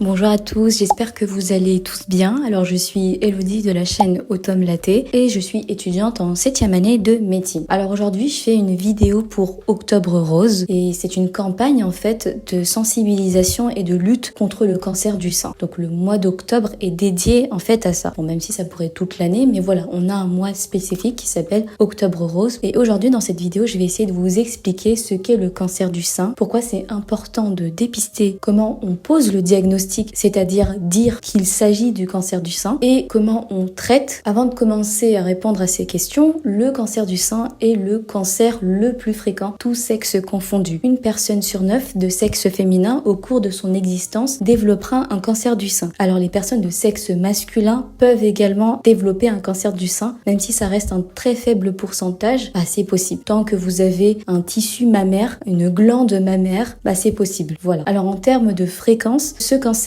Bonjour à tous, j'espère que vous allez tous bien. Alors je suis Elodie de la chaîne Automne Latte et je suis étudiante en 7e année de médecine. Alors aujourd'hui je fais une vidéo pour Octobre Rose et c'est une campagne en fait de sensibilisation et de lutte contre le cancer du sein. Donc le mois d'octobre est dédié en fait à ça. Bon, même si ça pourrait être toute l'année, mais voilà, on a un mois spécifique qui s'appelle Octobre Rose. Et aujourd'hui dans cette vidéo je vais essayer de vous expliquer ce qu'est le cancer du sein, pourquoi c'est important de dépister, comment on pose le diagnostic, c'est-à-dire dire qu'il s'agit du cancer du sein, et comment on traite. Avant de commencer à répondre à ces questions, le cancer du sein est le cancer le plus fréquent, tous sexes confondus. Une personne sur 9 de sexe féminin au cours de son existence développera un cancer du sein. Alors les personnes de sexe masculin peuvent également développer un cancer du sein, même si ça reste un très faible pourcentage, c'est possible. Tant que vous avez un tissu mammaire, une glande mammaire, c'est possible. Voilà. Alors en termes de fréquence, ce cancer-là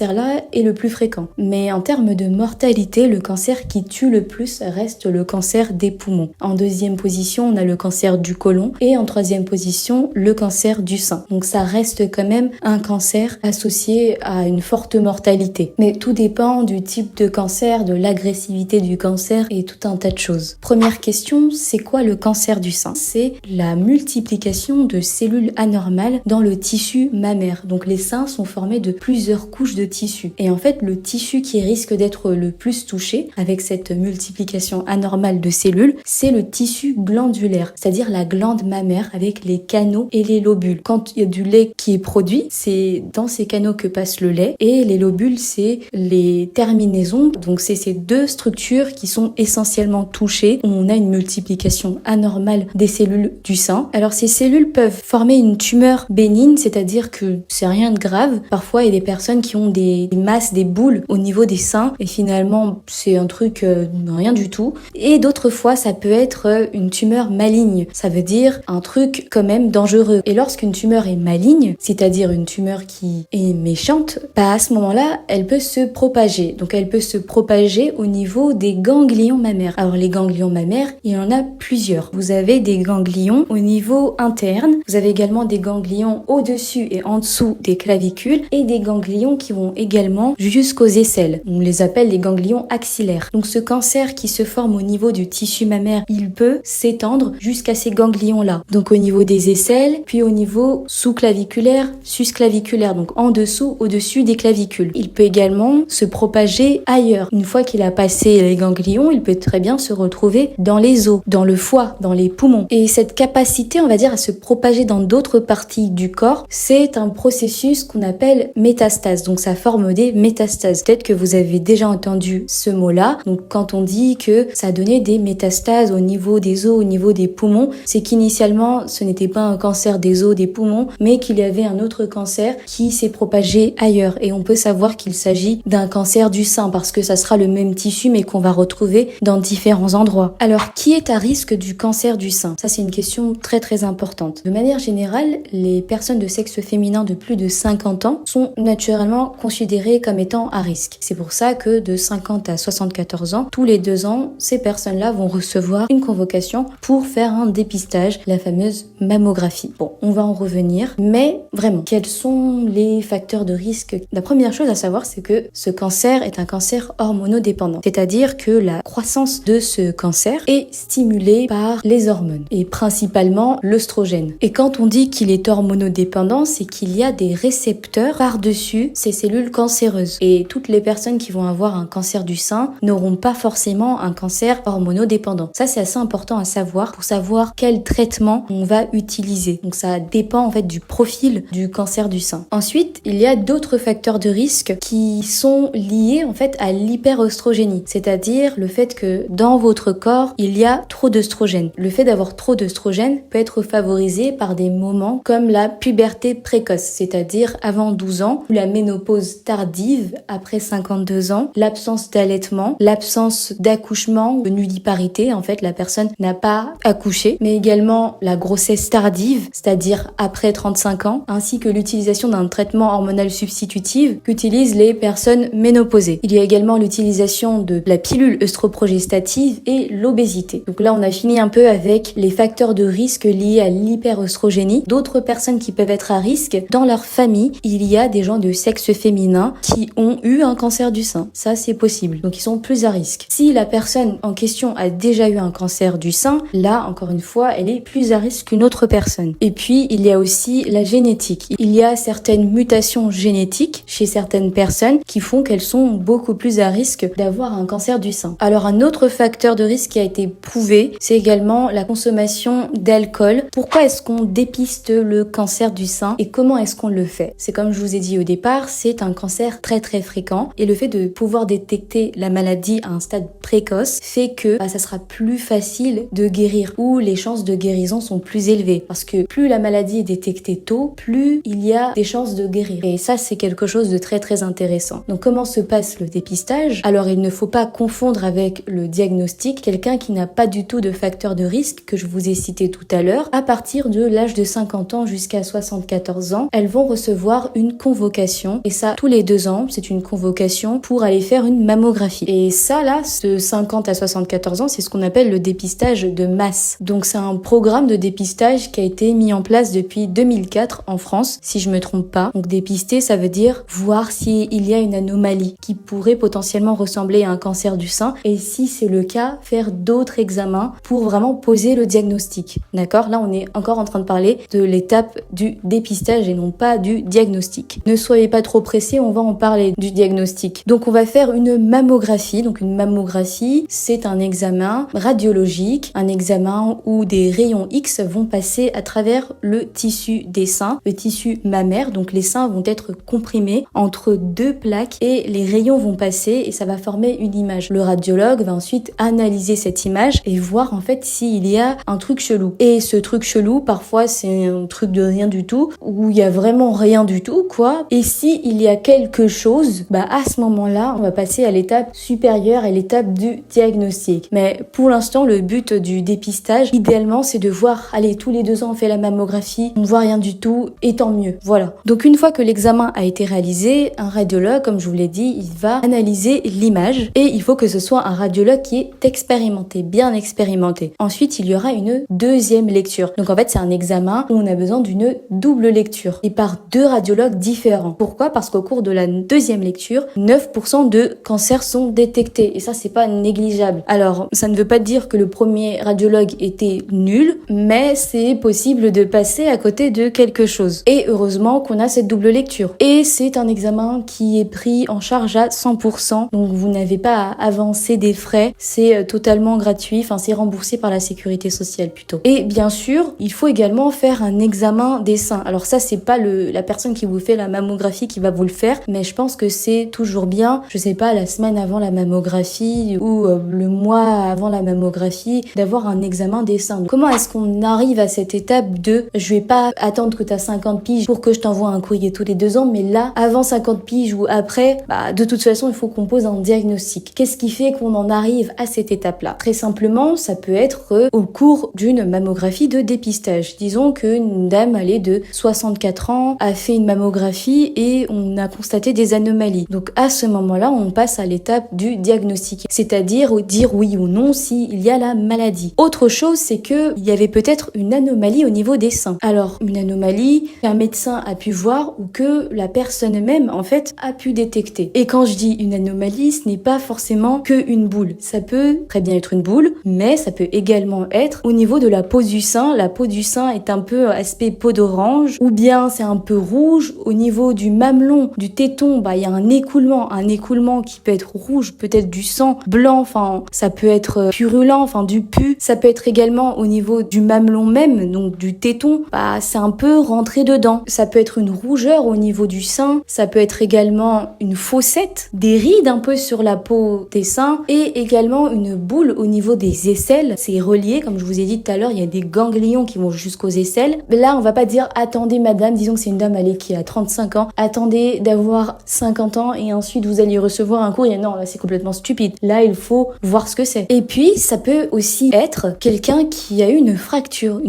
est le plus fréquent. Mais en termes de mortalité, le cancer qui tue le plus reste le cancer des poumons. En deuxième position, on a le cancer du côlon et en troisième position, le cancer du sein. Donc ça reste quand même un cancer associé à une forte mortalité. Mais tout dépend du type de cancer, de l'agressivité du cancer et tout un tas de choses. Première question, c'est quoi le cancer du sein? C'est la multiplication de cellules anormales dans le tissu mammaire. Donc les seins sont formés de plusieurs couches de tissu. Et en fait, le tissu qui risque d'être le plus touché avec cette multiplication anormale de cellules, c'est le tissu glandulaire, c'est-à-dire la glande mammaire avec les canaux et les lobules. Quand il y a du lait qui est produit, c'est dans ces canaux que passe le lait, et les lobules, c'est les terminaisons. Donc c'est ces deux structures qui sont essentiellement touchées, où on a une multiplication anormale des cellules du sein. Alors ces cellules peuvent former une tumeur bénigne, c'est-à-dire que c'est rien de grave. Parfois, il y a des personnes qui ont des masses, des boules au niveau des seins, et finalement c'est un truc rien du tout. Et d'autres fois ça peut être une tumeur maligne, ça veut dire un truc quand même dangereux. Et lorsqu'une tumeur est maligne, c'est-à-dire une tumeur qui est méchante, à ce moment-là elle peut se propager. Donc elle peut se propager au niveau des ganglions mammaires. Alors les ganglions mammaires, il y en a plusieurs. Vous avez des ganglions au niveau interne, vous avez également des ganglions au-dessus et en dessous des clavicules, et des ganglions qui vont également jusqu'aux aisselles. On les appelle les ganglions axillaires. Donc ce cancer qui se forme au niveau du tissu mammaire, il peut s'étendre jusqu'à ces ganglions-là. Donc au niveau des aisselles, puis au niveau sous-claviculaire, sus-claviculaire, donc en dessous, au-dessus des clavicules. Il peut également se propager ailleurs. Une fois qu'il a passé les ganglions, il peut très bien se retrouver dans les os, dans le foie, dans les poumons. Et cette capacité, on va dire, à se propager dans d'autres parties du corps, c'est un processus qu'on appelle métastase. Donc ça forme des métastases. Peut-être que vous avez déjà entendu ce mot-là. Donc quand on dit que ça donnait des métastases au niveau des os, au niveau des poumons, c'est qu'initialement ce n'était pas un cancer des os, des poumons, mais qu'il y avait un autre cancer qui s'est propagé ailleurs. Et on peut savoir qu'il s'agit d'un cancer du sein parce que ça sera le même tissu mais qu'on va retrouver dans différents endroits. Alors qui est à risque du cancer du sein? Ça c'est une question très très importante. De manière générale, les personnes de sexe féminin de plus de 50 ans sont naturellement considérées comme étant à risque. C'est pour ça que de 50 à 74 ans, tous les 2 ans, ces personnes-là vont recevoir une convocation pour faire un dépistage, la fameuse mammographie. Bon, on va en revenir, mais vraiment, quels sont les facteurs de risque? La première chose à savoir, c'est que ce cancer est un cancer hormonodépendant, c'est-à-dire que la croissance de ce cancer est stimulée par les hormones, et principalement l'œstrogène. Et quand on dit qu'il est hormonodépendant, c'est qu'il y a des récepteurs par-dessus ces cellules cancéreuses. Et toutes les personnes qui vont avoir un cancer du sein n'auront pas forcément un cancer hormonodépendant. Ça, c'est assez important à savoir pour savoir quel traitement on va utiliser. Donc ça dépend en fait du profil du cancer du sein. Ensuite, il y a d'autres facteurs de risque qui sont liés en fait à l'hyperœstrogénie, c'est-à-dire le fait que dans votre corps, il y a trop d'œstrogène. Le fait d'avoir trop d'œstrogène peut être favorisé par des moments comme la puberté précoce, c'est-à-dire avant 12 ans, ou la ménopause tardive après 52 ans, l'absence d'allaitement, l'absence d'accouchement, de nulliparité, en fait la personne n'a pas accouché, mais également la grossesse tardive, c'est-à-dire après 35 ans, ainsi que l'utilisation d'un traitement hormonal substitutif qu'utilisent les personnes ménopausées. Il y a également l'utilisation de la pilule œstroprogestative et l'obésité. Donc là on a fini un peu avec les facteurs de risque liés à l'hyperœstrogénie. D'autres personnes qui peuvent être à risque, dans leur famille, il y a des gens de sexe féminins qui ont eu un cancer du sein. Ça, c'est possible. Donc, ils sont plus à risque. Si la personne en question a déjà eu un cancer du sein, là, encore une fois, elle est plus à risque qu'une autre personne. Et puis, il y a aussi la génétique. Il y a certaines mutations génétiques chez certaines personnes qui font qu'elles sont beaucoup plus à risque d'avoir un cancer du sein. Alors, un autre facteur de risque qui a été prouvé, c'est également la consommation d'alcool. Pourquoi est-ce qu'on dépiste le cancer du sein et comment est-ce qu'on le fait? C'est comme je vous ai dit au départ, c'est un cancer très très fréquent et le fait de pouvoir détecter la maladie à un stade précoce fait que ça sera plus facile de guérir ou les chances de guérison sont plus élevées parce que plus la maladie est détectée tôt, plus il y a des chances de guérir. Et ça, c'est quelque chose de très très intéressant. Donc comment se passe le dépistage? Alors il ne faut pas confondre avec le diagnostic. Quelqu'un qui n'a pas du tout de facteur de risque que je vous ai cité tout à l'heure, à partir de l'âge de 50 ans jusqu'à 74 ans, elles vont recevoir une convocation et ça tous les 2 ans, c'est une convocation pour aller faire une mammographie. Et ça là, de 50 à 74 ans, c'est ce qu'on appelle le dépistage de masse. Donc c'est un programme de dépistage qui a été mis en place depuis 2004 en France, si je me trompe pas. Donc dépister, ça veut dire voir s'il y a une anomalie qui pourrait potentiellement ressembler à un cancer du sein et si c'est le cas, faire d'autres examens pour vraiment poser le diagnostic. D'accord? Là, on est encore en train de parler de l'étape du dépistage et non pas du diagnostic. Ne soyez pas trop pressés, on va en parler du diagnostic. Donc on va faire une mammographie. Donc une mammographie, c'est un examen radiologique, un examen où des rayons X vont passer à travers le tissu des seins, le tissu mammaire. Donc les seins vont être comprimés entre 2 plaques et les rayons vont passer et ça va former une image. Le radiologue va ensuite analyser cette image et voir en fait s'il y a un truc chelou. Et ce truc chelou, parfois c'est un truc de rien du tout, où il y a vraiment rien du tout, quoi. Et si il y a quelque chose, à ce moment-là, on va passer à l'étape supérieure, à l'étape du diagnostic. Mais pour l'instant, le but du dépistage, idéalement, c'est de voir, allez, tous les 2 ans, on fait la mammographie, on voit rien du tout, et tant mieux. Voilà. Donc une fois que l'examen a été réalisé, un radiologue, comme je vous l'ai dit, il va analyser l'image et il faut que ce soit un radiologue qui est expérimenté, bien expérimenté. Ensuite, il y aura une deuxième lecture. Donc en fait, c'est un examen où on a besoin d'une double lecture et par 2 radiologues différents. Pourquoi? Parce qu'au cours de la deuxième lecture, 9% de cancers sont détectés et ça, c'est pas négligeable. Alors, ça ne veut pas dire que le premier radiologue était nul, mais c'est possible de passer à côté de quelque chose. Et heureusement qu'on a cette double lecture. Et c'est un examen qui est pris en charge à 100%, donc vous n'avez pas à avancer des frais, c'est totalement gratuit, c'est remboursé par la sécurité sociale plutôt. Et bien sûr, il faut également faire un examen des seins. Alors ça, c'est pas la personne qui vous fait la mammographie qui va vous le faire, mais je pense que c'est toujours bien, je sais pas, la semaine avant la mammographie ou le mois avant la mammographie, d'avoir un examen des seins. Donc, comment est-ce qu'on arrive à cette étape de je vais pas attendre que tu as 50 piges pour que je t'envoie un courrier tous les 2 ans, mais là, avant 50 piges ou après, de toute façon, il faut qu'on pose un diagnostic. Qu'est-ce qui fait qu'on en arrive à cette étape-là? Très simplement, ça peut être au cours d'une mammographie de dépistage. Disons qu'une dame, elle est de 64 ans, a fait une mammographie et on a constaté des anomalies. Donc à ce moment-là, on passe à l'étape du diagnostic, c'est-à-dire dire oui ou non s'il y a la maladie. Autre chose, c'est que il y avait peut-être une anomalie au niveau des seins. Alors, une anomalie qu'un médecin a pu voir ou que la personne même, en fait, a pu détecter. Et quand je dis une anomalie, ce n'est pas forcément que une boule. Ça peut très bien être une boule, mais ça peut également être au niveau de la peau du sein. La peau du sein est un peu aspect peau d'orange, ou bien c'est un peu rouge. Au niveau du mamelon, du téton, il y a un écoulement qui peut être rouge, peut-être du sang blanc, ça peut être purulent, du pus. Ça peut être également au niveau du mamelon même, donc du téton, c'est un peu rentré dedans. Ça peut être une rougeur au niveau du sein, ça peut être également une fossette, des rides un peu sur la peau des seins et également une boule au niveau des aisselles. C'est relié, comme je vous ai dit tout à l'heure, il y a des ganglions qui vont jusqu'aux aisselles. Mais là, on va pas dire attendez madame, disons que c'est une dame qui a 35 ans, attendez d'avoir 50 ans et ensuite vous allez recevoir un courrier. Non, là c'est complètement stupide. Là, il faut voir ce que c'est. Et puis, ça peut aussi être quelqu'un qui a eu une fracture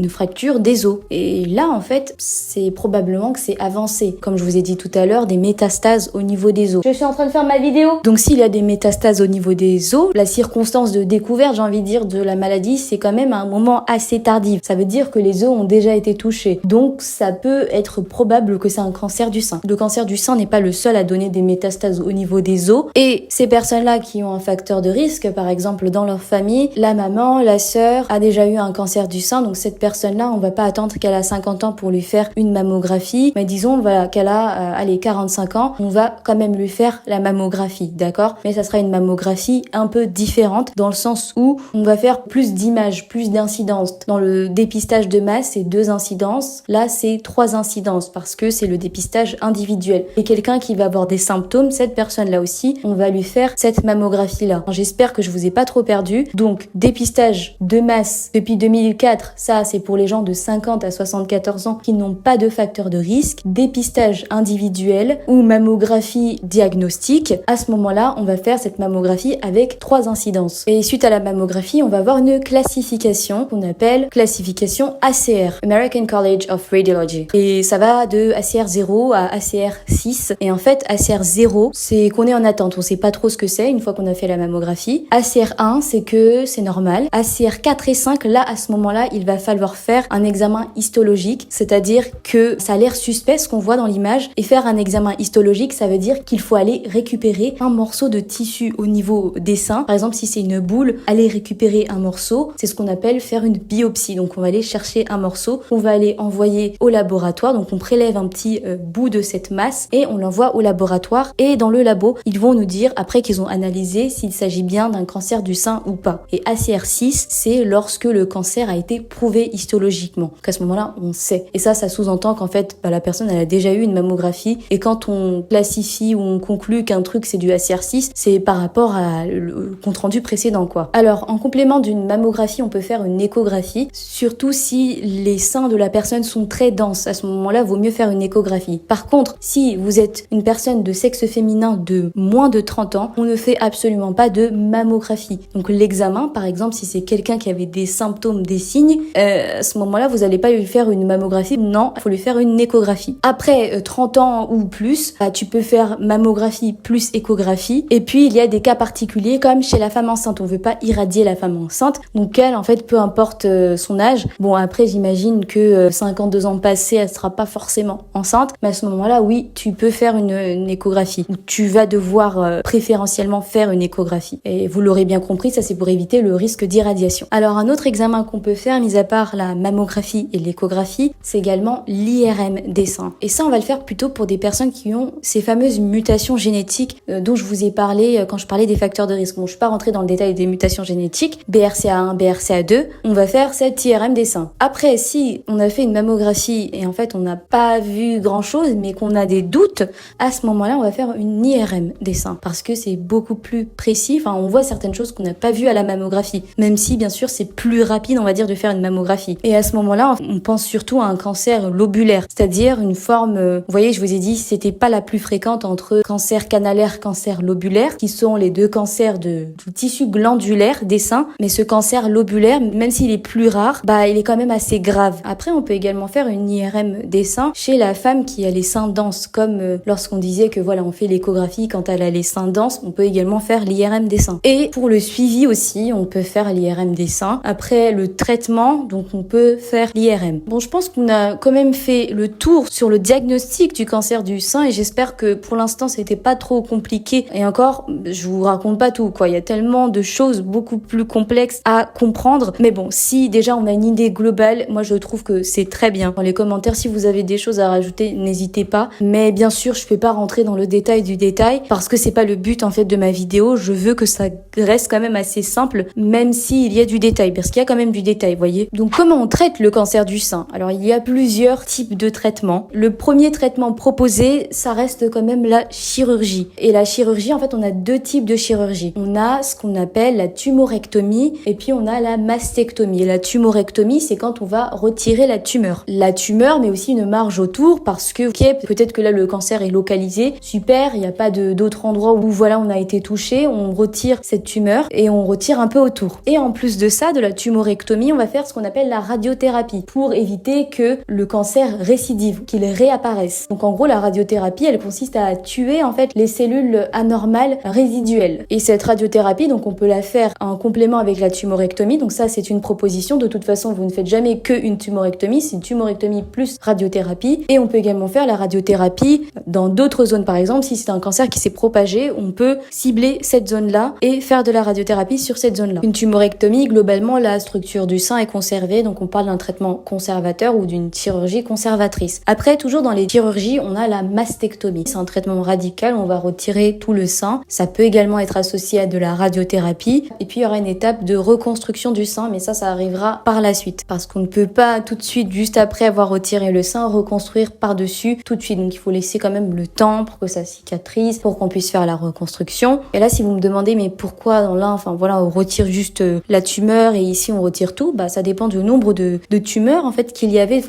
des os. Et là, en fait, c'est probablement que c'est avancé. Comme je vous ai dit tout à l'heure, des métastases au niveau des os. Je suis en train de faire ma vidéo. Donc, s'il y a des métastases au niveau des os, la circonstance de découverte, j'ai envie de dire, de la maladie, c'est quand même à un moment assez tardif. Ça veut dire que les os ont déjà été touchés. Donc, ça peut être probable que c'est un cancer du sein. Le cancer du sein n'est pas le seul à donner des métastases au niveau des os. Et ces personnes-là qui ont un facteur de risque, par exemple dans leur famille, la maman, la sœur a déjà eu un cancer du sein, donc cette personne-là, on va pas attendre qu'elle a 50 ans pour lui faire une mammographie, mais disons qu'elle a 45 ans, on va quand même lui faire la mammographie, d'accord? Mais ça sera une mammographie un peu différente dans le sens où on va faire plus d'images, plus d'incidences. Dans le dépistage de masse, c'est 2 incidences. Là, c'est 3 incidences parce que c'est le dépistage individuel. Et quelqu'un qui va avoir des symptômes, cette personne-là aussi, on va lui faire cette mammographie-là. J'espère que je vous ai pas trop perdu. Donc, dépistage de masse depuis 2004, ça, c'est pour les gens de 50 à 74 ans qui n'ont pas de facteur de risque. Dépistage individuel ou mammographie diagnostique. À ce moment-là, on va faire cette mammographie avec 3 incidences. Et suite à la mammographie, on va avoir une classification qu'on appelle classification ACR, American College of Radiology. Et ça va de ACR 0 à ACR 6. Et en fait, ACR 0, c'est qu'on est en attente. On sait pas trop ce que c'est une fois qu'on a fait la mammographie. ACR 1, c'est que c'est normal. ACR 4 et 5, là, à ce moment-là, il va falloir faire un examen histologique, c'est-à-dire que ça a l'air suspect ce qu'on voit dans l'image. Et faire un examen histologique, ça veut dire qu'il faut aller récupérer un morceau de tissu au niveau des seins. Par exemple, si c'est une boule, aller récupérer un morceau, c'est ce qu'on appelle faire une biopsie. Donc on va aller chercher un morceau, on va aller envoyer au laboratoire. Donc on prélève un petit bout de cette masse et on l'envoie au laboratoire. Et dans le labo, ils vont nous dire, après qu'ils ont analysé, s'il s'agit bien d'un cancer du sein ou pas. Et ACR6, c'est lorsque le cancer a été prouvé histologiquement. Donc à ce moment-là, on sait. Et ça sous-entend qu'en fait, la personne, elle a déjà eu une mammographie. Et quand on classifie ou on conclut qu'un truc c'est du ACR6, c'est par rapport à le compte-rendu précédent, quoi. Alors, en complément d'une mammographie, on peut faire une échographie, surtout si les seins de la personne sont très denses. À ce moment-là, vaut mieux faire une échographie. Par contre, si vous êtes une personne de sexe féminin de moins de 30 ans, on ne fait absolument pas de mammographie. Donc l'examen, par exemple, si c'est quelqu'un qui avait des symptômes, des signes, à ce moment-là, vous n'allez pas lui faire une mammographie. Non, il faut lui faire une échographie. Après 30 ans ou plus, tu peux faire mammographie plus échographie. Et puis, il y a des cas particuliers comme chez la femme enceinte. On veut pas irradier la femme enceinte. Donc elle, en fait, peu importe son âge. Bon, après, j'imagine que 52 ans passés, elle sera pas forcément enceinte. Mais à ce moment-là, oui, tu peux faire une échographie. Ou tu vas devoir préférentiellement faire une échographie. Et vous l'aurez bien compris, ça c'est pour éviter le risque d'irradiation. Alors, un autre examen qu'on peut faire, mis à part la mammographie et l'échographie, c'est également l'IRM des seins. Et ça, on va le faire plutôt pour des personnes qui ont ces fameuses mutations génétiques dont je vous ai parlé quand je parlais des facteurs de risque. Bon, je suis pas rentrée dans le détail des mutations génétiques, BRCA1, BRCA2, on va faire cette IRM des seins. Après, si on a fait une mammographie et en fait on n'a pas vu grand chose, mais qu'on a des doutes, à ce moment-là, on va faire une IRM des seins parce que c'est beaucoup plus précis. Enfin, on voit certaines choses qu'on n'a pas vues à la mammographie, même si bien sûr c'est plus rapide, on va dire, de faire une mammographie. Et à ce moment-là, on pense surtout à un cancer lobulaire, c'est-à-dire une forme, vous voyez, je vous ai dit, c'était pas la plus fréquente entre cancer canalaire, cancer lobulaire, qui sont les deux cancers du tissu glandulaire des seins, mais ce cancer lobulaire, même s'il est plus rare, il est quand même assez grave. Après, on peut également faire une IRM des seins chez la femme qui a les seins denses, comme lorsqu'on disait que voilà, on fait l'échographie quand elle a les seins denses, on peut également faire l'IRM des seins. Et pour le suivi aussi, on peut faire l'IRM des seins. Après le traitement, donc on peut faire l'IRM. Bon, je pense qu'on a quand même fait le tour sur le diagnostic du cancer du sein et j'espère que pour l'instant, c'était pas trop compliqué. Et encore, je vous raconte pas tout, quoi. Il y a tellement de choses beaucoup plus complexes à comprendre. Mais bon, si déjà on a une idée globale, moi je trouve que c'est très bien. Dans les commentaires, si vous avez des choses à rajouter, n'hésitez pas. Mais bien sûr, je peux pas rentrer dans le détail du détail parce que c'est pas le but en fait de ma vidéo. Je veux que ça reste quand même assez simple, même s'il y a du détail, parce qu'il y a quand même du détail, voyez. Donc comment on traite le cancer du sein? Alors il y a plusieurs types de traitements. Le premier traitement proposé, ça reste quand même la chirurgie. Et la chirurgie, en fait, on a deux types de chirurgie. On a ce qu'on appelle la tumorectomie et puis on a la mastectomie. Et la tumorectomie, c'est quand on va retirer la tumeur. La tumeur, mais aussi une marge autour parce que, ok, peut-être que là le cancer est localisé, super, il n'y a pas d'autre endroit où voilà on a été touché, on retire cette tumeur et on retire un peu autour. Et en plus de ça, de la tumorectomie, on va faire ce qu'on appelle la radiothérapie pour éviter que le cancer récidive, qu'il réapparaisse. Donc en gros, la radiothérapie, elle consiste à tuer en fait les cellules anormales résiduelles. Et cette radiothérapie, donc on peut la faire en complément avec la tumorectomie. Donc ça, c'est une proposition. De toute façon, vous ne faites jamais qu'une tumorectomie, c'est une tumorectomie plus radiothérapie. Et on peut également faire la radiothérapie radiothérapie dans d'autres zones. Par exemple, si c'est un cancer qui s'est propagé, on peut cibler cette zone-là et faire de la radiothérapie sur cette zone-là. Une tumorectomie, globalement, la structure du sein est conservée, donc on parle d'un traitement conservateur ou d'une chirurgie conservatrice. Après, toujours dans les chirurgies, on a la mastectomie. C'est un traitement radical, on va retirer tout le sein. Ça peut également être associé à de la radiothérapie. Et puis, il y aura une étape de reconstruction du sein, mais ça arrivera par la suite. Parce qu'on ne peut pas tout de suite, juste après avoir retiré le sein, reconstruire par-dessus tout de suite. Donc, il faut laisser quand même le temps pour que ça cicatrise, pour qu'on puisse faire la reconstruction. Et là, si vous me demandez, mais pourquoi dans l'un, on retire juste la tumeur et ici on retire tout, ça dépend du nombre de tumeurs en fait qu'il y avait,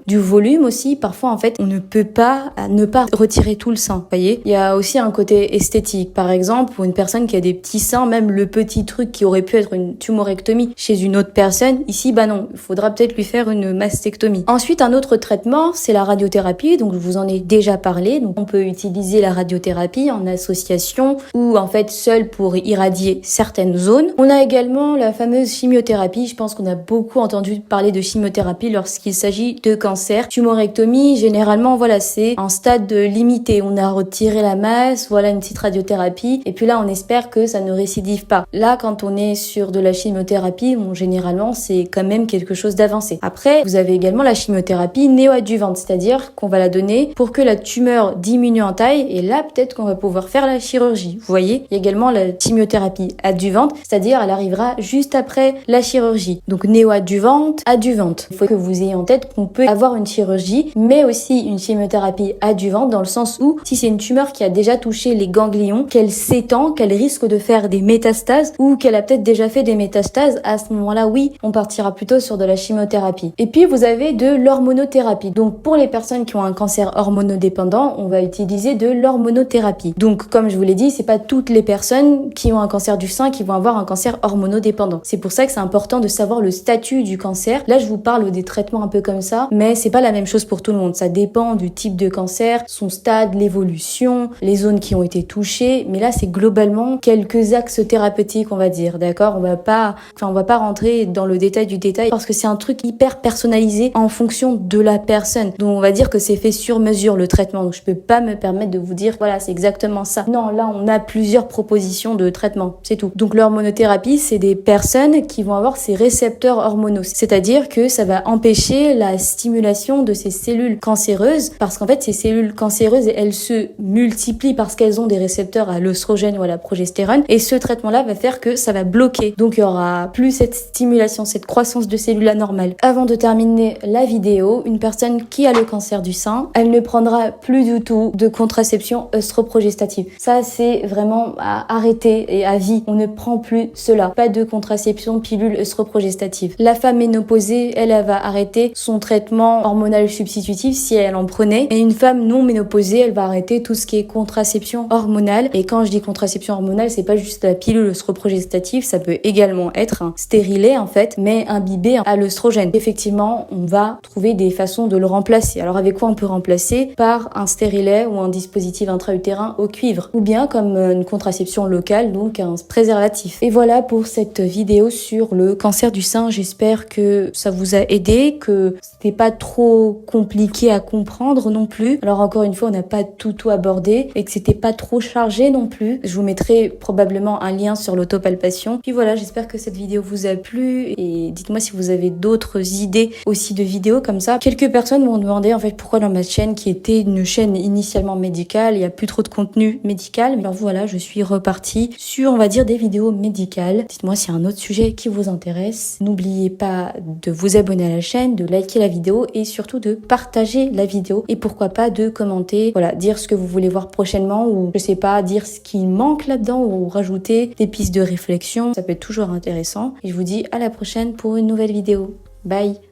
du volume aussi. Parfois en fait, on ne peut pas ne pas retirer tout le sein. Vous voyez, il y a aussi un côté esthétique. Par exemple, pour une personne qui a des petits seins, même le petit truc qui aurait pu être une tumorectomie chez une autre personne, ici non, il faudra peut-être lui faire une mastectomie. Ensuite, un autre traitement, c'est la radiothérapie. Donc je vous en ai déjà parlé. Donc on peut utiliser la radiothérapie en association ou en fait seul pour irradier certaines zones. On a également la fameuse chimiothérapie. Je pense qu'on a beaucoup entendu parler de chimiothérapie lorsqu'il s'agit de cancer. Tumorectomie, généralement, c'est un stade limité. On a retiré la masse, une petite radiothérapie. Et puis là, on espère que ça ne récidive pas. Là, quand on est sur de la chimiothérapie, généralement, c'est quand même quelque chose d'avancé. Après, vous avez également la chimiothérapie néoadjuvante, c'est-à-dire qu'on va la donner pour que la tumeur diminue en taille. Et là, peut-être qu'on va pouvoir faire la chirurgie. Vous voyez, il y a également la chimiothérapie adjuvante, c'est-à-dire elle arrivera juste après la chirurgie. Donc néoadjuvante, adjuvante. Il faut que vous ayez en tête qu'on peut avoir une chirurgie, mais aussi une chimiothérapie adjuvante dans le sens où si c'est une tumeur qui a déjà touché les ganglions, qu'elle s'étend, qu'elle risque de faire des métastases ou qu'elle a peut-être déjà fait des métastases, à ce moment-là, oui, on partira plutôt sur de la chimiothérapie. Et puis vous avez de l'hormonothérapie. Donc pour les personnes qui ont un cancer hormonodépendant, on va utiliser de l'hormonothérapie. Donc comme je vous l'ai dit, c'est pas toutes les personnes qui ont un cancer du sein qui vont avoir un cancer hormonodépendant. C'est pour ça que c'est important de savoir le statut du cancer. Là, je vous parle des traitements un peu comme ça, mais c'est pas la même chose pour tout le monde. Ça dépend du type de cancer, son stade, l'évolution, les zones qui ont été touchées. Mais là, c'est globalement quelques axes thérapeutiques, on va dire. D'accord? On va pas rentrer dans le détail du détail parce que c'est un truc hyper personnalisé en fonction de la personne. Donc, on va dire que c'est fait sur mesure le traitement. Donc, je peux pas me permettre de vous dire, c'est exactement ça. Non, là, on a plusieurs propositions de traitement. C'est tout. Donc, l'hormonothérapie, c'est des personnes qui vont avoir ces récepteurs hormonaux. C'est-à-dire que ça va empêcher la stimulation de ces cellules cancéreuses parce qu'en fait, ces cellules cancéreuses, elles se multiplient parce qu'elles ont des récepteurs à l'œstrogène ou à la progestérone. Et ce traitement-là va faire que ça va bloquer. Donc, il y aura plus cette stimulation, cette croissance de cellules anormales. Avant de terminer la vidéo, une personne qui a le cancer du sein, elle ne prendra plus du tout de contraception œstroprogestative. Ça, c'est vraiment à arrêter et à vie. On ne prend plus cela. Pas de contraception pilule œstroprogestative. La femme ménopausée, elle va arrêter son traitement hormonal substitutif si elle en prenait. Et une femme non ménopausée, elle va arrêter tout ce qui est contraception hormonale. Et quand je dis contraception hormonale, c'est pas juste la pilule œstroprogestative, ça peut également être un stérilet en fait, mais imbibé à l'œstrogène. Effectivement, on va trouver des façons de le remplacer. Alors avec quoi on peut remplacer? Par un stérilet ou un dispositif intra-utérin au cuivre. Ou bien comme une contraception locale, donc un préservatif. Et voilà pour cette vidéo sur le cancer du sein. J'espère que ça vous a aidé, que c'était pas trop compliqué à comprendre non plus. Alors encore une fois, on n'a pas tout abordé et que c'était pas trop chargé non plus. Je vous mettrai probablement un lien sur l'autopalpation. Puis voilà, j'espère que cette vidéo vous a plu et dites-moi si vous avez d'autres idées aussi de vidéos comme ça. Quelques personnes m'ont demandé en fait pourquoi dans ma chaîne qui était une chaîne initialement médicale, il y a plus trop de contenu médical. Alors voilà, je suis repartie sur, on va dire, des vidéos médicales. Dites-moi s'il y a un autre sujet qui vous intéresse. N'oubliez pas de vous abonner à la chaîne, de liker la vidéo et surtout de partager la vidéo et pourquoi pas de commenter, dire ce que vous voulez voir prochainement ou je sais pas, dire ce qui manque là-dedans ou rajouter des pistes de réflexion. Ça peut être toujours intéressant et je vous dis à la prochaine pour une nouvelle vidéo. Bye!